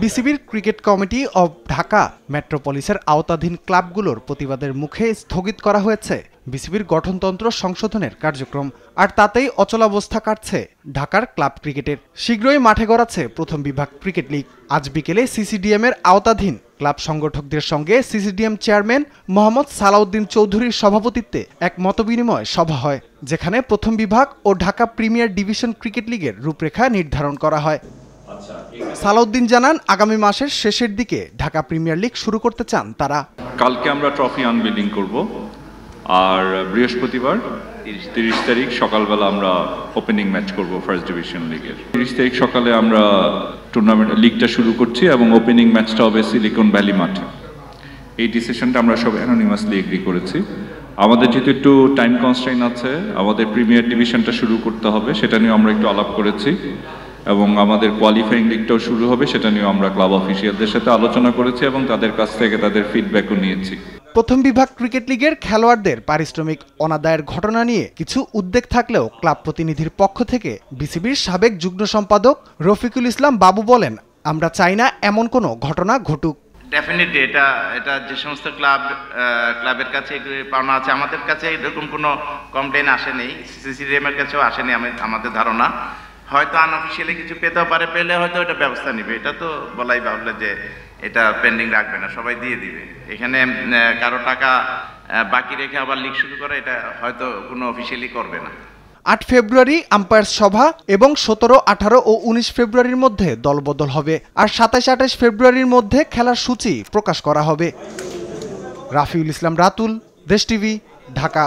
বিসিবির cricket committee of Dhaka মেট্রোপলিসের আওতাধীন ক্লাবগুলোর প্রতিবাদের মুখে স্থগিত করা হয়েছে বিসিবির গঠনতন্ত্র সংশোধনের কার্যক্রম। আর তাতেই অচলাবস্থা কাটছে ঢাকার ক্লাব ক্রিকেটের। শীঘ্রই মাঠে গড়াচ্ছে প্রথম বিভাগ ক্রিকেট লিগ। আজ বিকেলে সিসিডিএম এর আওতাধীন ক্লাব সংগঠকদের সঙ্গে সিসিডিএম চেয়ারম্যান মোহাম্মদ সালাউদ্দিন চৌধুরীর সভাপতিত্বে এক মতবিনিময় সভা হয়, যেখানে প্রথম বিভাগ ও ঢাকা প্রিমিয়ার ডিভিশন ক্রিকেট লিগের রূপরেখা নির্ধারণ করা হয়। সালাউদ্দিন জানান, আগামী মাসের শেষের দিকে ঢাকা প্রিমিয়ার লিগ শুরু করতে চান তারা। কালকে আমরা ট্রফি আনভিলিং করব, আর বৃহস্পতিবার 30 তারিখ সকালবেলা আমরা ওপেনিং ম্যাচ করব ফার্স্ট ডিভিশন লিগের। 30 তারিখ সকালে আমরা টুর্নামেন্ট লিগটা শুরু করছি এবং ওপেনিং ম্যাচটা হবে সিলিকন ভ্যালি মাঠে। এই ডিসিশনটা আমরা সব অ্যানোনিমাসলি এগ্রি করেছি। আমাদের যেহেতু একটু টাইম কনস্ট্রেইন আছে, আমাদের প্রিমিয়ার ডিভিশনটা শুরু করতে হবে, সেটা নিয়ে আমরা একটু আলাপ করেছি এবং আমাদের কোয়ালিফাইং লিগটাও শুরু হবে, সেটা নিয়ে আমরা ক্লাব অফিসিয়ালদের সাথে আলোচনা করেছি এবং তাদের কাছ থেকে তাদের ফিডব্যাকও নিয়েছি। প্রথম বিভাগ ক্রিকেট লিগের খেলোয়াড়দের পারিশ্রমিক অনাদায়ের ঘটনা নিয়ে কিছু উদ্বেগ থাকলেও ক্লাব প্রতিনিধির পক্ষ থেকে বিসিবির সাবেক যুগ্ম সম্পাদক রফিকুল ইসলাম বাবু বলেন, আমরা চাই না এমন কোনো ঘটনা ঘটুক। ডেফিনেটলি এটা যে সমস্ত ক্লাবের কাছে পাওনা আছে, আমাদের কাছে এরকম কোনো কমপ্লেন আসেনি, সিসিডিএম এর কাছেও আসেনি আমাদের ধারণা। হয়তো আনঅফিসিয়ালি কিছু পেতেও পারে, পেলে হয়তো এটা ব্যবস্থা নিবে। এটা তো বলাই বাহুল্য যে এটা পেন্ডিং রাখবে না, সবাই দিয়ে দিবে। এখানে কারো টাকা বাকি রেখে আবার লিগ শুরু করে, এটা হয়তো কোনো অফিসিয়ালি করবে না। 8 ফেব্রুয়ারি আম্পায়ার সভা এবং 17, 18 ও 19 ফেব্রুয়ারির মধ্যে দলবদল হবে, আর 27, 28 ফেব্রুয়ারির মধ্যে খেলার সূচি প্রকাশ করা হবে। রাফিউল ইসলাম রাতুল, দেশ টিভি, ঢাকা।